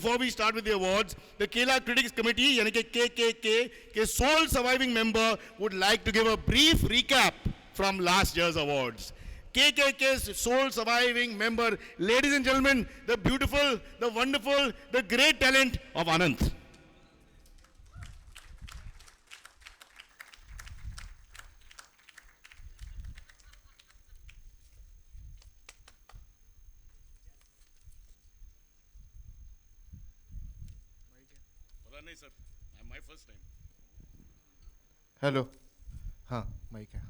before we start with the awards, the Kela Critics Committee, yani ke KKK, ke sole surviving member would like to give a brief recap from last year's awards. KKK's sole surviving member, ladies and gentlemen, the beautiful, the wonderful, the great talent of Anant. नहीं sir, my first time. Hello हाँ mic है.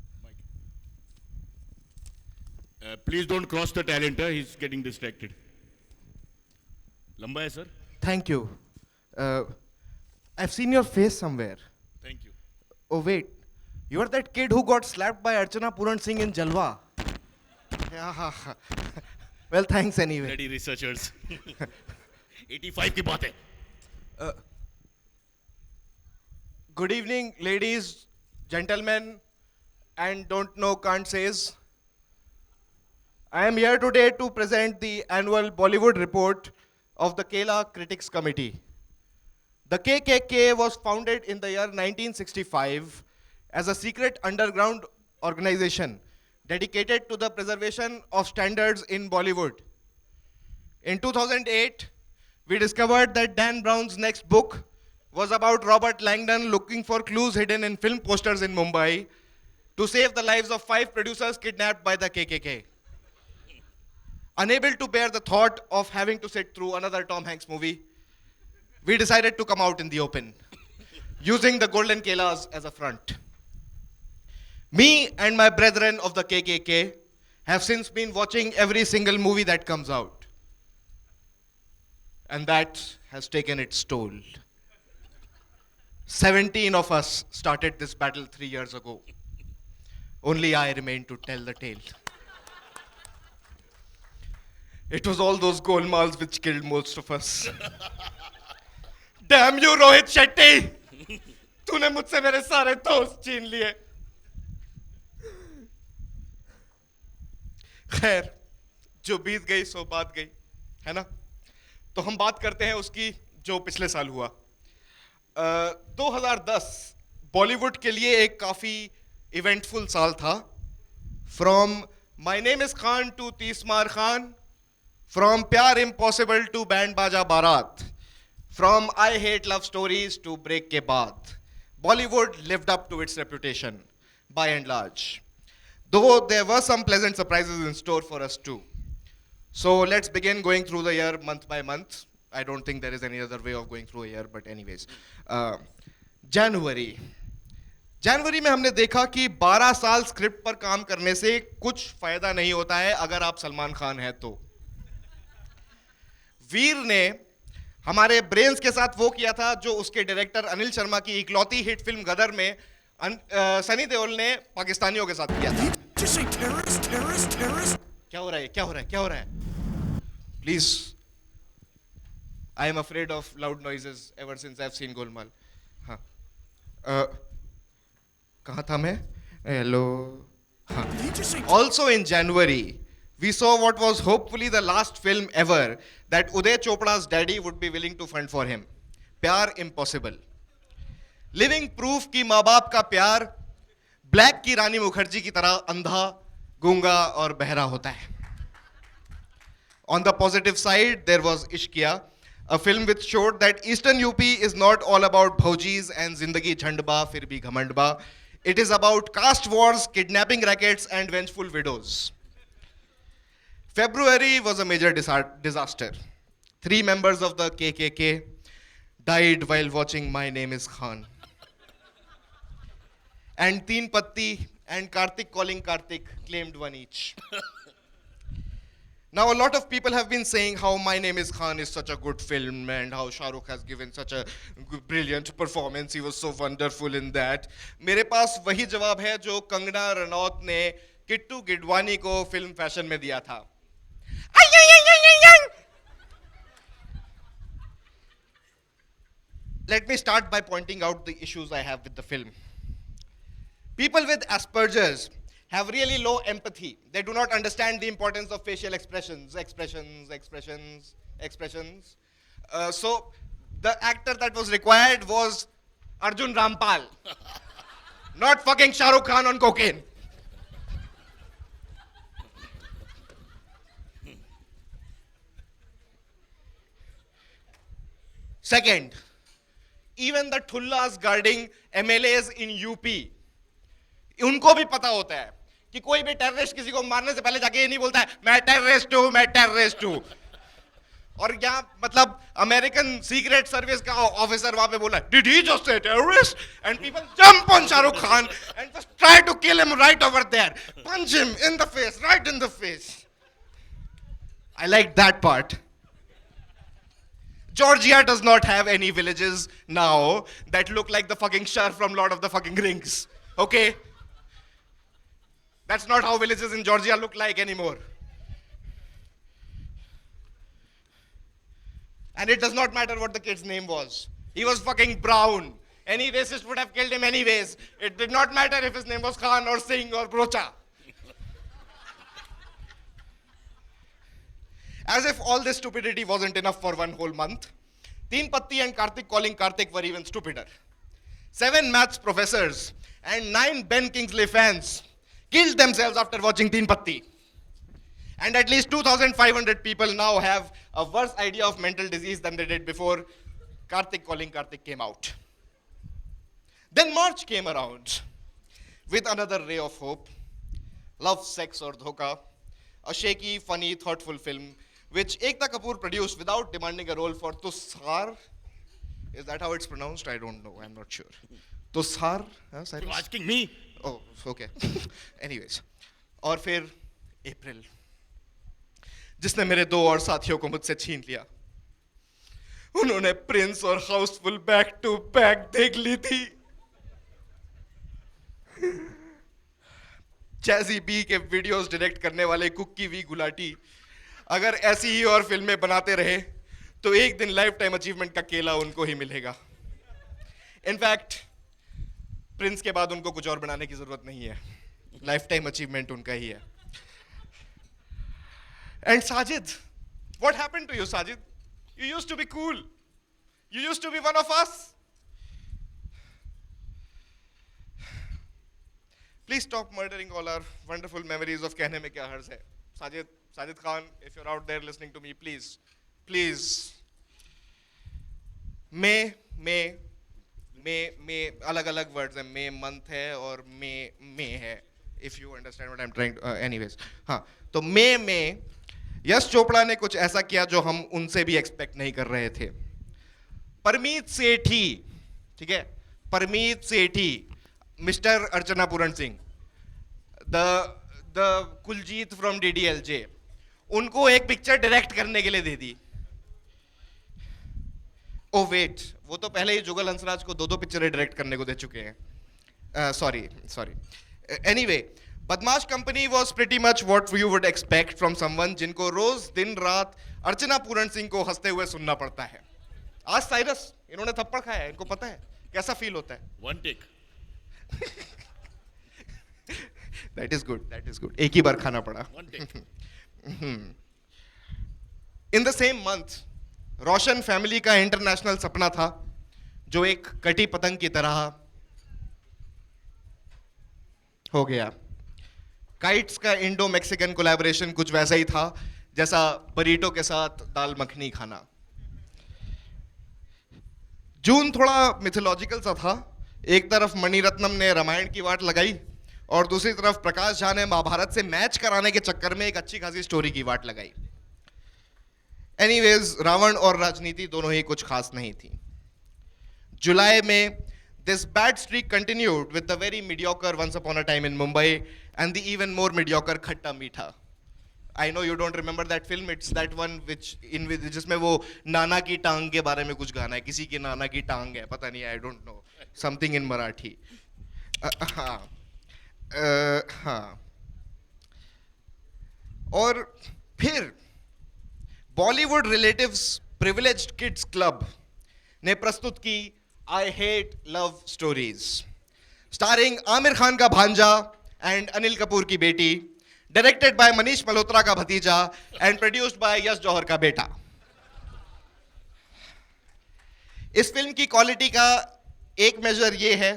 Please don't cross the talent, he's getting distracted. लंबा है sir. Thank you. I've seen your face somewhere. Thank you. Oh wait, you are that kid who got slapped by Archana Puran Singh in Jalwa. Yeah. Well, thanks anyway. Ready researchers. 85 की बात है. Good evening, ladies, gentlemen, and don't know can't says. I am here today to present the annual Bollywood report of the Kela Critics Committee. The KKK was founded in the year 1965 as a secret underground organization dedicated to the preservation of standards in Bollywood. In 2008, we discovered that Dan Brown's next book was about Robert Langdon looking for clues hidden in film posters in Mumbai to save the lives of 5 producers kidnapped by the KKK. Unable to bear the thought of having to sit through another Tom Hanks movie, we decided to come out in the open, using the Golden Kelas as a front. Me and my brethren of the KKK have since been watching every single movie that comes out. And that has taken its toll. 17 of us started this battle 3 years ago. Only I remain to tell the tale. It was all those golmals which killed most of us. Damn you, Rohit Shetty! तूने मुझसे मेरे सारे दोस्त छीन लिए. खैर, जो बीत गई सो बात गई, है ना? तो हम बात करते हैं उसकी जो पिछले साल हुआ. 2010 बॉलीवुड के लिए एक काफी इवेंटफुल साल था. From my name is Khan to तीसमार Khan, from प्यार इम्पॉसिबल टू बैंड बाजा बारात, from I hate love stories to break के बाद, Bollywood lived up to its reputation by and large, though there were some pleasant surprises in store for us too. So let's begin going through the year month by month. I don't think there is any other way of going through a year, but anyways. जनवरी में हमने देखा कि 12 साल script पर काम करने से कुछ फायदा नहीं होता है अगर आप सलमान खान हैं तो. वीर ने हमारे ब्रेन्स के साथ वो किया था जो उसके डायरेक्टर अनिल शर्मा की इकलौती हिट फिल्म गदर में सनी देओल ने पाकिस्तानियों के साथ किया था. क्या हो रहा है? Please. I am afraid of loud noises ever since I've seen Golmaal. हाँ. कहाँ था मैं? Hello. हाँ. Also in January, we saw what was hopefully the last film ever that Uday Chopra's daddy would be willing to fund for him. प्यार impossible. Living proof कि माँ बाप का प्यार ब्लैक की रानी मुखर्जी की तरह अंधा, गूंगा और बहरा होता है. On the positive side, there was Ishqiya, a film which showed that Eastern UP is not all about bhaujis and zindagi jhandba fir bhi ghamandba. It is about caste wars, kidnapping rackets and vengeful widows. February was a major disaster. 3 members of the KKK died while watching My Name is Khan. And Teen Patti and Karthik calling Karthik claimed one each. Now, a lot of people have been saying how My Name is Khan is such a good film and how Shah Rukh has given such a brilliant performance. He was so wonderful in that. मेरे पास वही जवाब है जो कंगना रनौत ने किट्टू गिडवानी को film fashion में दिया था. Let me start by pointing out the issues I have with the film. People with Asperger's have really low empathy. They do not understand the importance of facial expressions. So the actor that was required was Arjun Rampal, not fucking Shah Rukh Khan on cocaine. Second, even the thullas guarding MLAs in UP, उनको भी पता होता है कि कोई भी terrorist किसी को मारने से पहले जाके ये नहीं बोलता है मैं टेररिस्ट हूं। और यहाँ मतलब अमेरिकन सीक्रेट सर्विस का ऑफिसर वहां पे बोला did he just say terrorist and people jump on Shahrukh Khan and just try to kill him right over there, punch him in the face, right in the face. I like that part. Georgia does not have any villages now that look like the fucking Shar from Lord of the fucking Rings. Okay? That's not how villages in Georgia look like anymore. And it does not matter what the kid's name was. He was fucking brown. Any racist would have killed him anyways. It did not matter if his name was Khan or Singh or Brocha. As if all this stupidity wasn't enough for one whole month, Teen Patti and Karthik calling Karthik were even stupider. 7 maths professors and 9 Ben Kingsley fans killed themselves after watching Teen Patti. And at least 2,500 people now have a worse idea of mental disease than they did before Karthik calling Karthik came out. Then March came around with another ray of hope. Love, Sex or Dhoka, a shaky, funny, thoughtful film which Ekta Kapoor produced without demanding a role for Tushar. Is that how it's pronounced? I don't know. I'm not sure. Tushar? Huh, Cyrus? You're asking me? Oh, okay. Anyways. और फिर अप्रैल, जिसने मेरे 2 और साथियों को मुझसे छीन लिया। उन्होंने प्रिंस और हाउसफुल बैक टू बैक देख ली थी। जैसी बी के वीडियोस डायरेक्ट करने वाले कुक्की वी गुलाटी अगर ऐसी ही और फिल्में बनाते रहे तो एक दिन लाइफ टाइम अचीवमेंट का केला उनको ही मिलेगा। इनफैक्ट प्रिंस के बाद उनको कुछ और बनाने की जरूरत नहीं है, लाइफ टाइम अचीवमेंट उनका ही है। And Sajid, what happened to you Sajid? You used to be cool, you used to be one of us. Please stop murdering all our wonderful memories of कहने में क्या हर्ज है। Sajid Khan, if you're out there listening to me, please. May अलग अलग words हैं, May month है और मे है, if you understand what I'm trying to, anyways. हाँ, तो मे यश चोपड़ा ने कुछ ऐसा किया जो हम उनसे भी एक्सपेक्ट नहीं कर रहे थे। परमीत सेठी, ठीक है, Parmeet Sethi, mister Archana Puran Singh, the Kuljeet from DDLJ, उनको एक पिक्चर डायरेक्ट करने के लिए दे दी। ओ वेट, वो तो पहले ही जुगल हंसराज को 2 पिक्चरें डायरेक्ट करने को दे चुके हैं। सॉरी। एनीवे, बदमाश company was pretty much what you would expect from someone जिनको रोज दिन रात अर्चना पूरण सिंह को हंसते हुए सुनना पड़ता है। आज साइरस, इन्होंने थप्पड़ खाया है, इनको पता है कैसा फील होता है। One take. That is good. एक ही बार खाना पड़ा। One take. In the same month, Roshan family का इंटरनेशनल सपना था जो एक कटी पतंग की तरह हो गया। काइट्स का इंडो मैक्सिकन कोलैबोरेशन कुछ वैसा ही था जैसा बरीटो के साथ दाल मखनी खाना। जून थोड़ा मिथोलॉजिकल सा था। एक तरफ मणिरत्नम ने रामायण की वाट लगाई और दूसरी तरफ प्रकाश झा ने महाभारत से मैच कराने के चक्कर में एक अच्छी खासी स्टोरी की वाट लगाई। एनीवेज, रावण और राजनीति दोनों ही कुछ खास नहीं थी। जुलाई में this bad streak continued with the very mediocre once upon a time in Mumbai and the even more mediocre Khatta Meetha. I know you don't remember that film, it's that one जिसमें वो नाना की टांग के बारे में कुछ गाना है, किसी की नाना की टांग है, पता नहीं, I don't know, something in Marathi. हाँ, और फिर Bollywood relatives privileged kids club ने प्रस्तुत की I hate love stories, starring Aamir Khan का भांजा एंड अनिल कपूर की बेटी, डायरेक्टेड बाय मनीष मल्होत्रा का भतीजा एंड प्रोड्यूस्ड बाय यश जौहर का बेटा। इस फिल्म की क्वालिटी का एक मेजर ये है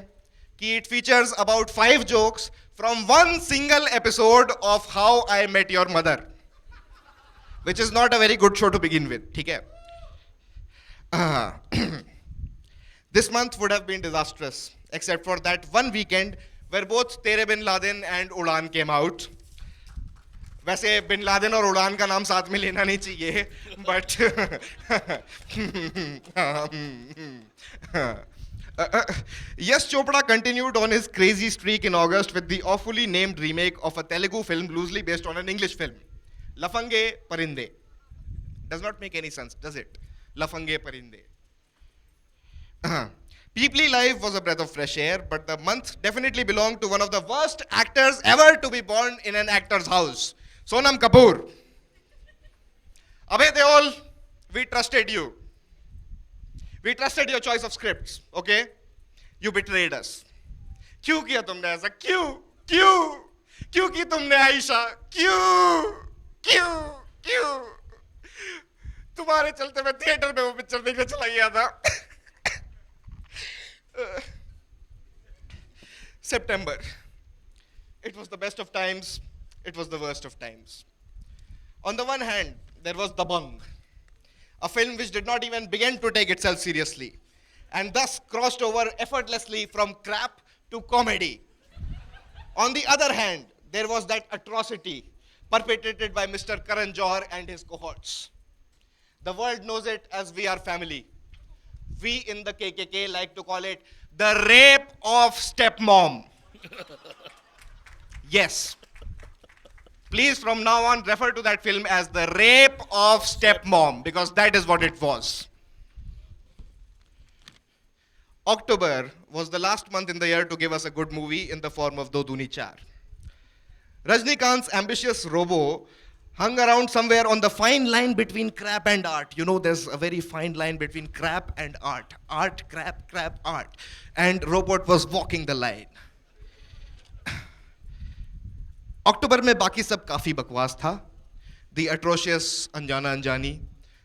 कि it features about 5 jokes from one single episode of how I met your mother, which is not a very good show to begin with. ठीक है. This month would have been disastrous, except for that one weekend where both Tere Bin Laden and Udan came out. वैसे bin Laden और उड़ान का नाम साथ में लेना नहीं चाहिए, but Yash Chopra continued on his crazy streak in August with the awfully named remake of a Telugu film loosely based on an English film, Lafange Parinde. Does not make any sense, does it? Lafange Parinde. Peeply Live was a breath of fresh air, but the month definitely belonged to one of the worst actors ever to be born in an actor's house, Sonam Kapoor. Abhay Deol, we trusted you. We trusted your choice of scripts, okay? You betrayed us. क्यों किया तुमने ऐसा? क्यों? क्यों? क्यों की तुमने आयशा? क्यों? क्यों? क्यों? तुम्हारे चलते मैं थिएटर में वो पिक्चर देखने चला गया था. September. It was the best of times. It was the worst of times. On the one hand, there was Dabangg, a film which did not even begin to take itself seriously, and thus crossed over effortlessly from crap to comedy. On the other hand, there was that atrocity perpetrated by Mr. Karan Johar and his cohorts. The world knows it as We Are Family. We in the KKK like to call it the rape of stepmom. Yes. Please, from now on, refer to that film as the rape of stepmom, because that is what it was. October was the last month in the year to give us a good movie in the form of Do Duni Char. Rajnikant's ambitious Robo hung around somewhere on the fine line between crap and art. You know, there's a very fine line between crap and art. Art, crap, crap, art. And Robot was walking the line. अक्टूबर में बाकी सब काफी बकवास था. The atrocious Anjana Anjani,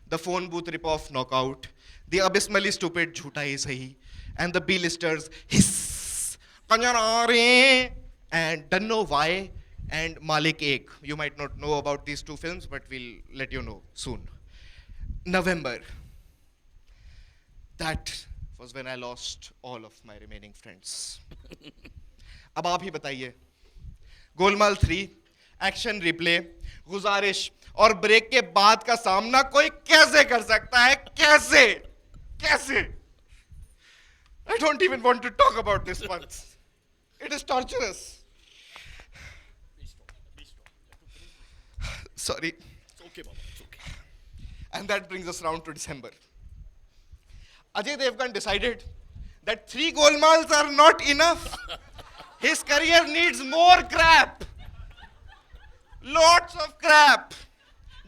the phone booth rip-off Knockout, the abysmally stupid Jhoota Hi Sahi, and the B-listers Hiss, Kanjarare, and Dunno Why, and Malik Ek. You might not know about these two films, but we'll let you know soon. November. That was when I lost all of my remaining friends. अब आप ही बताइए. Golmaal 3, action replay, गुजारिश और break के बाद का सामना कोई कैसे कर सकता है? कैसे? कैसे? I don't even want to talk about this once. It is torturous. Sorry. It's okay, Baba. It's okay. And that brings us round to December. Ajay Devgan decided that 3 Golmals are not enough. His career needs more crap. Lots of crap.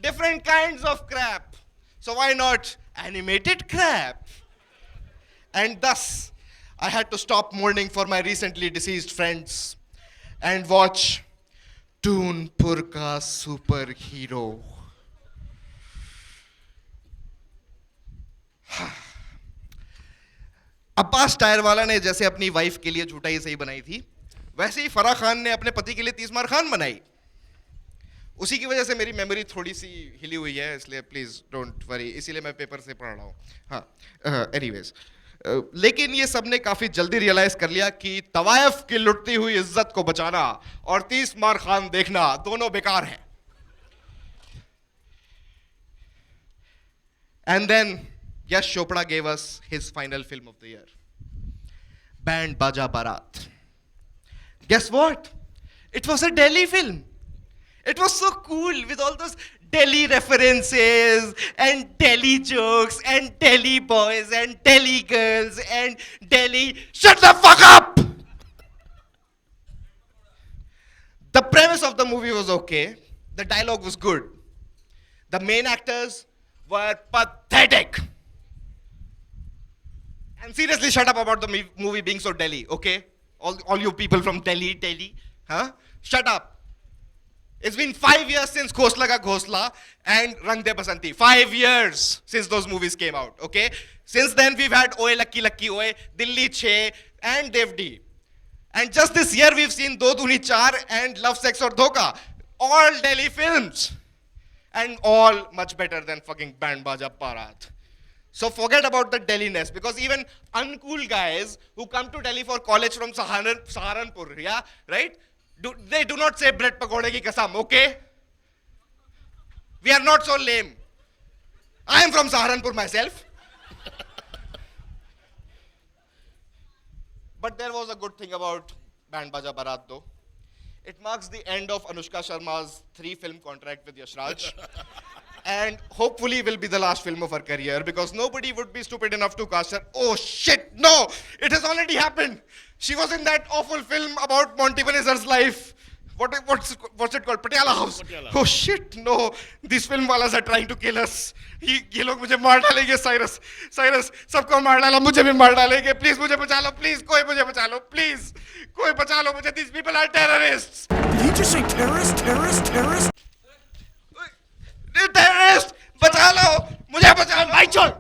Different kinds of crap. So why not animated crap? And thus, I had to stop mourning for my recently deceased friends and watch Toonpur Ka Superhero. Abbas tyre वाला ने जैसे अपनी wife के लिए झूठा ही सही बनाई थी, वैसे ही फराह खान ने अपने पति के लिए 30 मार खान बनाई. उसी की वजह से मेरी मेमोरी थोड़ी सी हिली हुई है, इसलिए प्लीज डोंट वरी, इसीलिए मैं पेपर से पढ़ रहा हूँ. हाँ, एनीवेज, लेकिन ये सबने काफी जल्दी रियलाइज कर लिया कि तवायफ की लुटती हुई इज्जत को बचाना और 30 मार खान देखना दोनों बेकार हैं. And then Yash Chopra gave us his final film of the year, Band Baja Barat. Guess what? It was a Delhi film. It was so cool with all those Delhi references and Delhi jokes and Delhi boys and Delhi girls and Delhi. Shut the fuck up! The premise of the movie was okay. The dialogue was good. The main actors were pathetic. And seriously, shut up about the movie being so Delhi, okay? All you people from Delhi, huh? Shut up. It's been 5 years since Khosla Ka Ghosla and Rang De Basanti. 5 years since those movies came out, okay? Since then, we've had Oye Lucky Lucky Oye, Dilli 6, and Devdi. And just this year, we've seen Do Duni 4 and Love, Sex or Dhoka. All Delhi films. And all much better than fucking Band Baja Parat. So forget about the Delhi-ness, because even uncool guys who come to Delhi for college from Saharanpur, yeah, right? They do not say bread pakode ki kasam, okay? We are not so lame. I am from Saharanpur myself. But there was a good thing about Band Baja Barat though. It marks the end of Anushka Sharma's 3-film contract with Yash Raj. And hopefully will be the last film of her career, because nobody would be stupid enough to cast her. Oh shit, no! It has already happened! She was in that awful film about Monty Vanessar's life. What's it called? Patiala House. Patiala. Oh shit, no! These film walas are trying to kill us. ये लोग मुझे मार डालेंगे, Cyrus. Cyrus, सबको मार डाला, मुझे भी मार डालेंगे. Please मुझे बचा लो, please. कोई मुझे बचा लो, please. कोई बचा लो मुझे. These people are terrorists. Did he just say terrorist, terrorist, terrorist? Terrorist! बचा लो, मुझे बचा लो. भाई छोड़.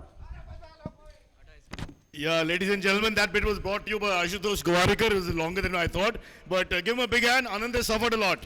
Yeah, ladies and gentlemen, that bit was brought to you by Ashutosh Gowarikar. It was longer than I thought. But give him a big hand. Anand has suffered a lot.